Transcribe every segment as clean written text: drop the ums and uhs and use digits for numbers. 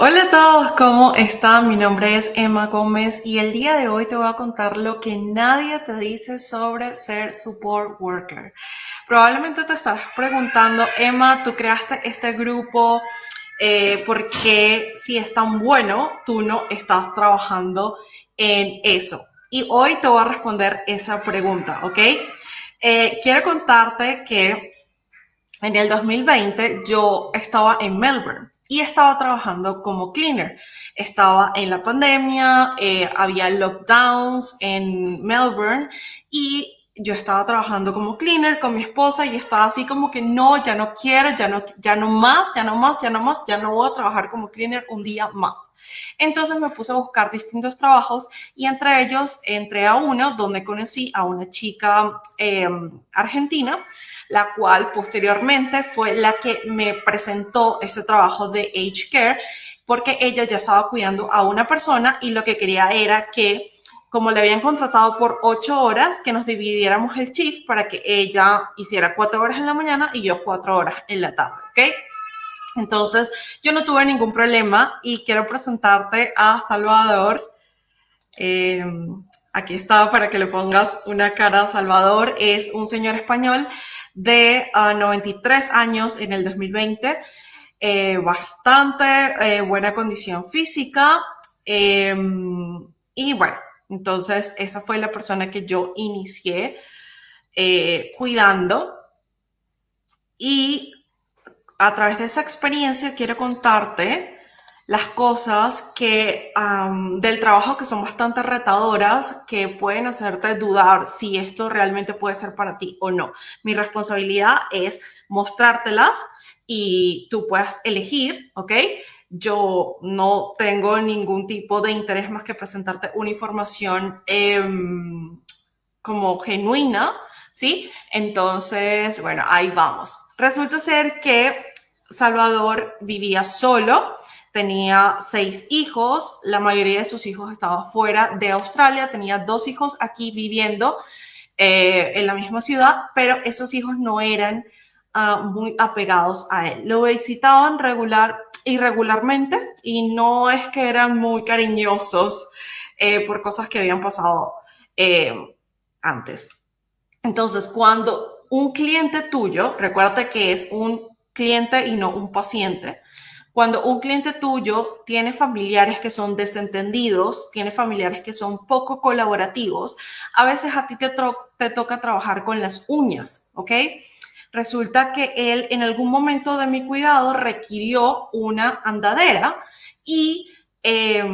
Hola a todos, ¿cómo están? Mi nombre es Emma Gómez y el día de hoy te voy a contar lo que nadie te dice sobre ser support worker. Probablemente te estarás preguntando, Emma, tú creaste este grupo, ¿por qué si es tan bueno tú no estás trabajando en eso? Y hoy te voy a responder esa pregunta, ¿ok? Quiero contarte que en el 2020 yo estaba en Melbourne y estaba trabajando como cleaner. Estaba en la pandemia, había lockdowns en Melbourne y yo estaba trabajando como cleaner con mi esposa y estaba así como que no, ya no quiero, ya no más, ya no más, ya no más, ya no voy a trabajar como cleaner un día más. Entonces me puse a buscar distintos trabajos y entre ellos entré a uno donde conocí a una chica argentina, la cual posteriormente fue la que me presentó ese trabajo de Age Care, porque ella ya estaba cuidando a una persona y lo que quería era que, como le habían contratado por 8 horas, que nos dividiéramos el shift para que ella hiciera 4 horas en la mañana y yo 4 horas en la tarde, ¿ok? Entonces, yo no tuve ningún problema y quiero presentarte a Salvador. Eh, Aquí está para que le pongas una cara. Salvador es un señor español de 93 años en el 2020, bastante buena condición física. eh, y bueno, entonces esa fue la persona que yo inicié cuidando y a través de esa experiencia quiero contarte las cosas del trabajo que son bastante retadoras, que pueden hacerte dudar si esto realmente puede ser para ti o no. Mi responsabilidad es mostrártelas y tú puedas elegir, ¿ok? Yo no tengo ningún tipo de interés más que presentarte una información como genuina, ¿sí? Entonces, bueno, ahí vamos. Resulta ser que Salvador vivía solo, tenía 6 hijos, la mayoría de sus hijos estaba fuera de Australia, tenía 2 hijos aquí viviendo en la misma ciudad, pero esos hijos no eran muy apegados a él. Lo visitaban irregularmente y no es que eran muy cariñosos por cosas que habían pasado eh, antes. Entonces, cuando un cliente tuyo, recuerda que es un cliente y no un paciente, cuando un cliente tuyo tiene familiares que son desentendidos, tiene familiares que son poco colaborativos, a veces a ti te toca trabajar con las uñas, ¿ok? Resulta que él en algún momento de mi cuidado requirió una andadera y eh,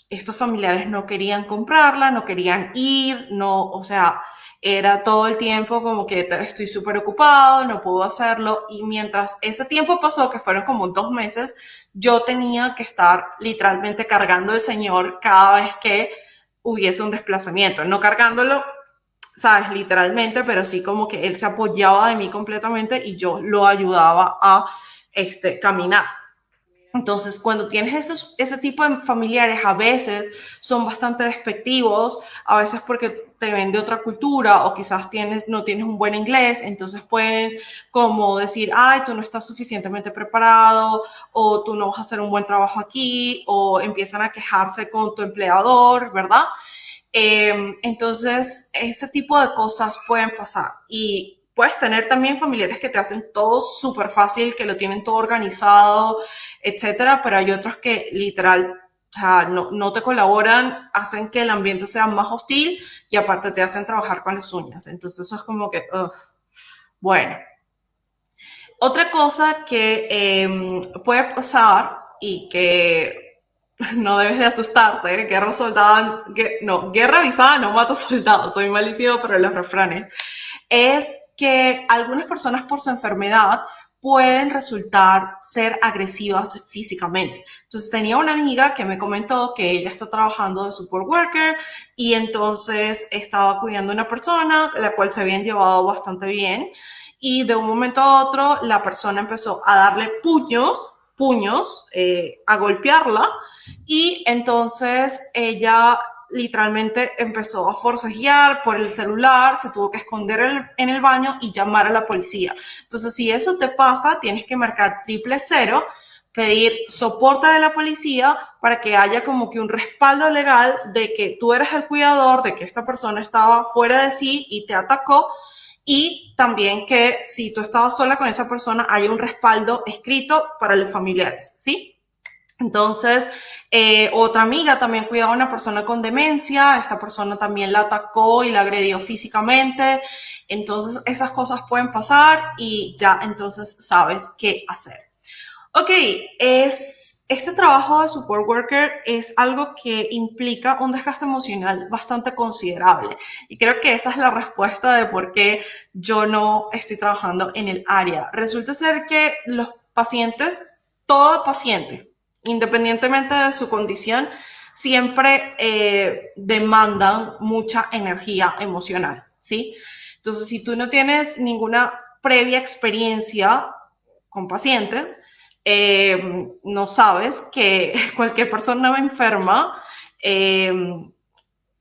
estos familiares no querían comprarla, no querían ir, no, o sea, era todo el tiempo como que estoy súper ocupado, no puedo hacerlo. Y mientras ese tiempo pasó, que fueron como 2 meses, yo tenía que estar literalmente cargando al señor cada vez que hubiese un desplazamiento. No cargándolo, sabes, literalmente, pero sí como que él se apoyaba de mí completamente y yo lo ayudaba a caminar. Entonces, cuando tienes ese tipo de familiares, a veces son bastante despectivos, a veces porque te ven de otra cultura o quizás no tienes un buen inglés, entonces pueden como decir, ay, tú no estás suficientemente preparado o tú no vas a hacer un buen trabajo aquí o empiezan a quejarse con tu empleador, ¿verdad? Entonces, ese tipo de cosas pueden pasar y puedes tener también familiares que te hacen todo súper fácil, que lo tienen todo organizado, etcétera, pero hay otros que literal, o sea, no te colaboran, hacen que el ambiente sea más hostil y aparte te hacen trabajar con las uñas. Entonces, eso es como que, bueno. Otra cosa que puede pasar y que no debes de asustarte, guerra soldada, no, guerra avisada no mata soldados, soy malísimo para los refranes, es que algunas personas por su enfermedad pueden resultar ser agresivas físicamente. Entonces tenía una amiga que me comentó que ella está trabajando de support worker y entonces estaba cuidando a una persona, la cual se habían llevado bastante bien y de un momento a otro la persona empezó a darle puños, a golpearla y entonces ella literalmente empezó a forcejear por el celular, se tuvo que esconder en el baño y llamar a la policía. Entonces, si eso te pasa, tienes que marcar 000 pedir soporte de la policía para que haya como que un respaldo legal de que tú eres el cuidador, de que esta persona estaba fuera de sí y te atacó, y también que si tú estabas sola con esa persona haya un respaldo escrito para los familiares, ¿sí? Entonces, otra amiga también cuidaba a una persona con demencia, esta persona también la atacó y la agredió físicamente, entonces esas cosas pueden pasar y ya entonces sabes qué hacer. Ok, este trabajo de support worker es algo que implica un desgaste emocional bastante considerable y creo que esa es la respuesta de por qué yo no estoy trabajando en el área. Resulta ser que los pacientes, todo paciente, independientemente de su condición, siempre demandan mucha energía emocional, ¿sí? Entonces, si tú no tienes ninguna previa experiencia con pacientes, no sabes que cualquier persona enferma eh,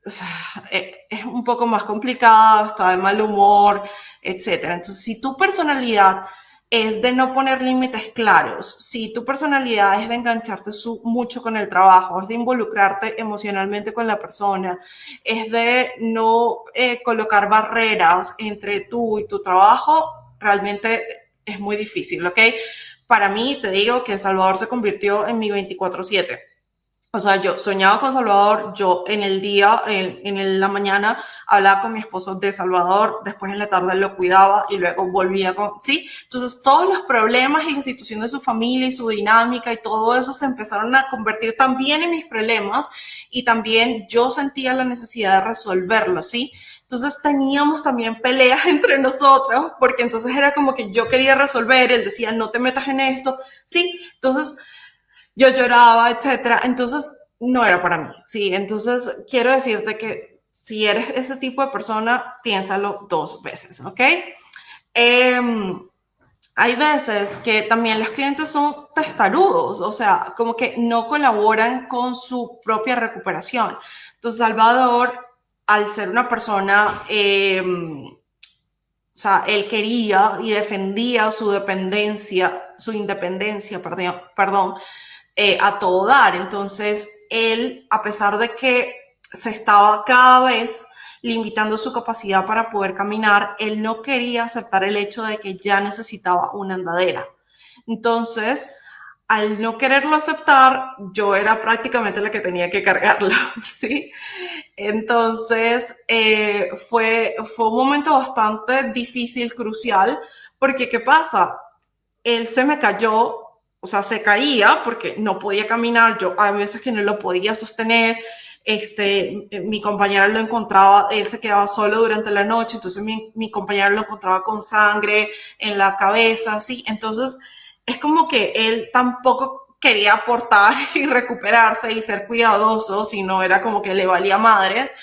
es un poco más complicada, está de mal humor, etcétera. Entonces, si tu personalidad es de no poner límites claros, si tu personalidad es de engancharte mucho con el trabajo, es de involucrarte emocionalmente con la persona, es de no colocar barreras entre tú y tu trabajo, realmente es muy difícil, ¿ok? Para mí, te digo que El Salvador se convirtió en mi 24/7. O sea, yo soñaba con Salvador, yo en el día, la mañana, hablaba con mi esposo de Salvador, después en la tarde lo cuidaba y luego volvía con, ¿sí? Entonces, todos los problemas y la situación de su familia y su dinámica y todo eso se empezaron a convertir también en mis problemas y también yo sentía la necesidad de resolverlo, ¿sí? Entonces teníamos también peleas entre nosotros, porque entonces era como que yo quería resolver, él decía, no te metas en esto, ¿sí? Entonces yo lloraba, etcétera. Entonces, no era para mí, ¿sí? Entonces, quiero decirte que si eres ese tipo de persona, piénsalo 2 veces, ¿ok? Eh, Hay veces que también los clientes son testarudos, o sea, como que no colaboran con su propia recuperación. Entonces, Salvador, al ser una persona, o sea, él quería y defendía su dependencia, su independencia, perdón, a todo dar. Entonces, él, a pesar de que se estaba cada vez limitando su capacidad para poder caminar, él no quería aceptar el hecho de que ya necesitaba una andadera. Entonces, al no quererlo aceptar, yo era prácticamente la que tenía que cargarlo, ¿sí? Entonces, fue un momento bastante difícil, crucial, porque ¿qué pasa? Él se me cayó, o sea, se caía porque no podía caminar, yo a veces que no lo podía sostener, mi compañera lo encontraba, él se quedaba solo durante la noche, entonces mi compañera lo encontraba con sangre en la cabeza, ¿sí? Entonces, es como que él tampoco quería aportar y recuperarse y ser cuidadoso, sino era como que le valía madres.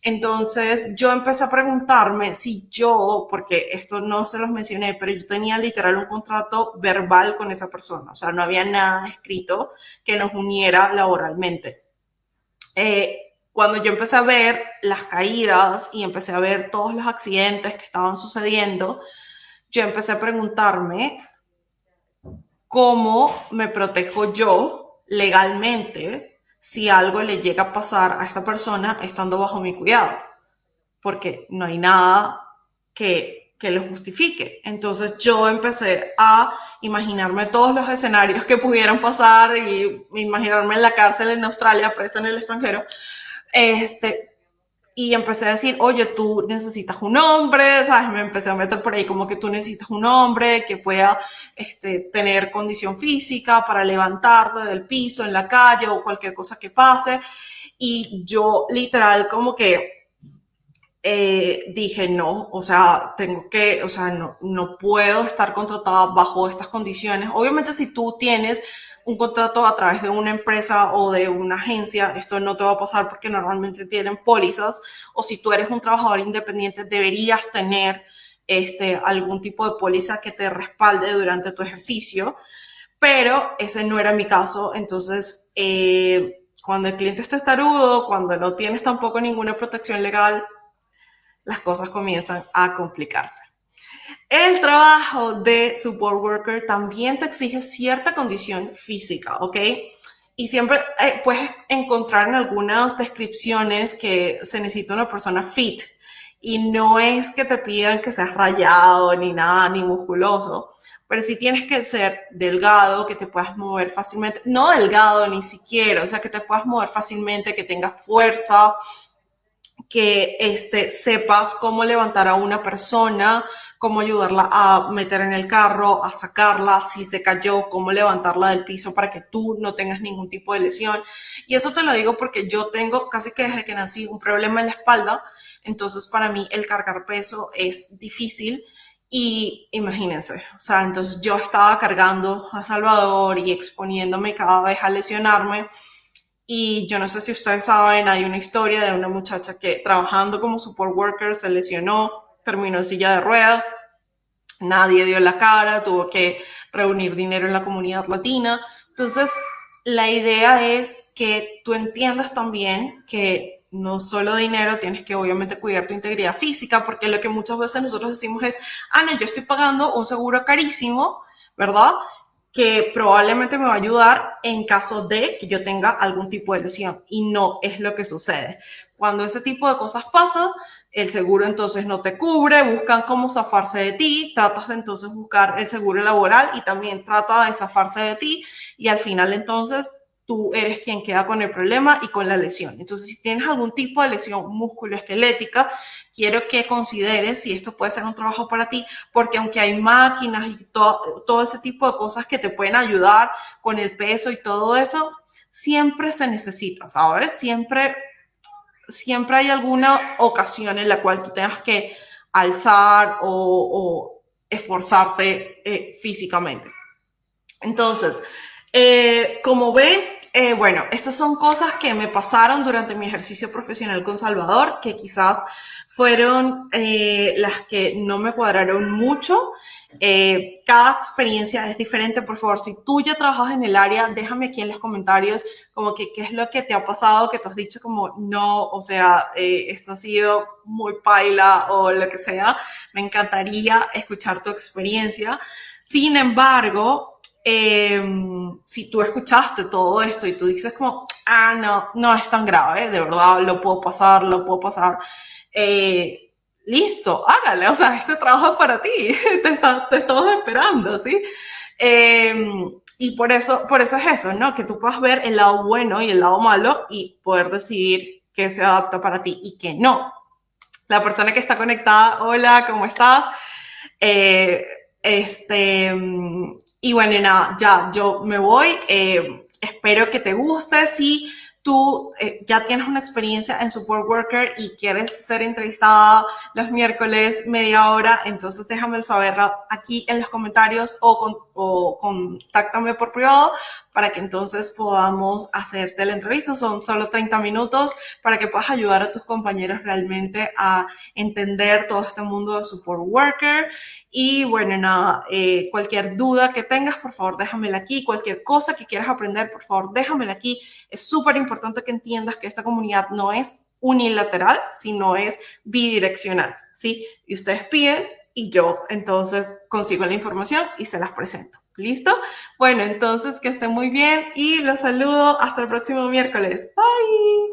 Entonces yo empecé a preguntarme si yo, porque esto no se los mencioné, pero yo tenía literal un contrato verbal con esa persona, o sea, no había nada escrito que nos uniera laboralmente. Cuando yo empecé a ver las caídas y empecé a ver todos los accidentes que estaban sucediendo, yo empecé a preguntarme cómo me protejo yo legalmente si algo le llega a pasar a esta persona estando bajo mi cuidado, porque no hay nada que lo justifique. Entonces yo empecé a imaginarme todos los escenarios que pudieran pasar y imaginarme en la cárcel en Australia, presa en el extranjero, este, y empecé a decir, oye, tú necesitas un hombre, ¿sabes? Me empecé a meter por ahí como que tú necesitas un hombre que pueda tener condición física para levantarte del piso en la calle o cualquier cosa que pase. Y yo literal como que dije, no, o sea, tengo que, o sea, no puedo estar contratada bajo estas condiciones. Obviamente, si tú tienes un contrato a través de una empresa o de una agencia, esto no te va a pasar porque normalmente tienen pólizas, o si tú eres un trabajador independiente, deberías tener algún tipo de póliza que te respalde durante tu ejercicio, pero ese no era mi caso. Entonces, cuando el cliente está testarudo, cuando no tienes tampoco ninguna protección legal, las cosas comienzan a complicarse. El trabajo de support worker también te exige cierta condición física, ¿ok? Y siempre puedes encontrar en algunas descripciones que se necesita una persona fit. Y no es que te pidan que seas rayado ni nada, ni musculoso, pero sí tienes que ser delgado, que te puedas mover fácilmente. No delgado ni siquiera, o sea, que te puedas mover fácilmente, que tengas fuerza, que sepas cómo levantar a una persona, cómo ayudarla a meter en el carro, a sacarla, si se cayó, cómo levantarla del piso para que tú no tengas ningún tipo de lesión. Y eso te lo digo porque yo tengo casi que desde que nací un problema en la espalda, entonces para mí el cargar peso es difícil. Y imagínense, o sea, entonces yo estaba cargando a Salvador y exponiéndome cada vez a lesionarme. Y yo no sé si ustedes saben, hay una historia de una muchacha que trabajando como support worker se lesionó, terminó en silla de ruedas, nadie dio la cara, tuvo que reunir dinero en la comunidad latina. Entonces, la idea es que tú entiendas también que no solo dinero, tienes que obviamente cuidar tu integridad física, porque lo que muchas veces nosotros decimos es, ah, no, yo estoy pagando un seguro carísimo, ¿verdad? Que probablemente me va a ayudar en caso de que yo tenga algún tipo de lesión. Y no es lo que sucede. Cuando ese tipo de cosas pasan, el seguro entonces no te cubre, buscan cómo zafarse de ti, tratas de entonces buscar el seguro laboral y también trata de zafarse de ti y al final entonces tú eres quien queda con el problema y con la lesión. Entonces, si tienes algún tipo de lesión musculoesquelética, quiero que consideres si esto puede ser un trabajo para ti, porque aunque hay máquinas y todo ese tipo de cosas que te pueden ayudar con el peso y todo eso, siempre se necesita, ¿sabes? Siempre hay alguna ocasión en la cual tú tengas que alzar o esforzarte físicamente. Entonces, como ven, bueno, estas son cosas que me pasaron durante mi ejercicio profesional con Salvador, que quizás fueron las que no me cuadraron mucho. Cada experiencia es diferente. Por favor, si tú ya trabajas en el área, déjame aquí en los comentarios como que qué es lo que te ha pasado, que tú has dicho como no, o sea, esto ha sido muy paila o lo que sea. Me encantaría escuchar tu experiencia. Sin embargo, si tú escuchaste todo esto y tú dices como, ah, no, no es tan grave, de verdad, lo puedo pasar, listo, hágale, o sea, este trabajo es para ti, te estamos esperando, ¿sí? Eh, y por eso es eso, ¿no? Que tú puedas ver el lado bueno y el lado malo y poder decidir qué se adapta para ti y qué no. La persona que está conectada, hola, ¿cómo estás? Eh, este, y bueno, nada, ya yo me voy. Espero que te guste. Si tú ya tienes una experiencia en support worker y quieres ser entrevistada los miércoles media hora, entonces déjame saberlo aquí en los comentarios o contáctame por privado para que entonces podamos hacerte la entrevista. Son solo 30 minutos para que puedas ayudar a tus compañeros realmente a entender todo este mundo de support worker. Y bueno, nada, cualquier duda que tengas, por favor, déjamela aquí. Cualquier cosa que quieras aprender, por favor, déjamela aquí. Es súper importante que entiendas que esta comunidad no es unilateral, sino es bidireccional, ¿sí? Y ustedes piden y yo entonces consigo la información y se las presento. ¿Listo? Bueno, entonces que estén muy bien y los saludo hasta el próximo miércoles. Bye.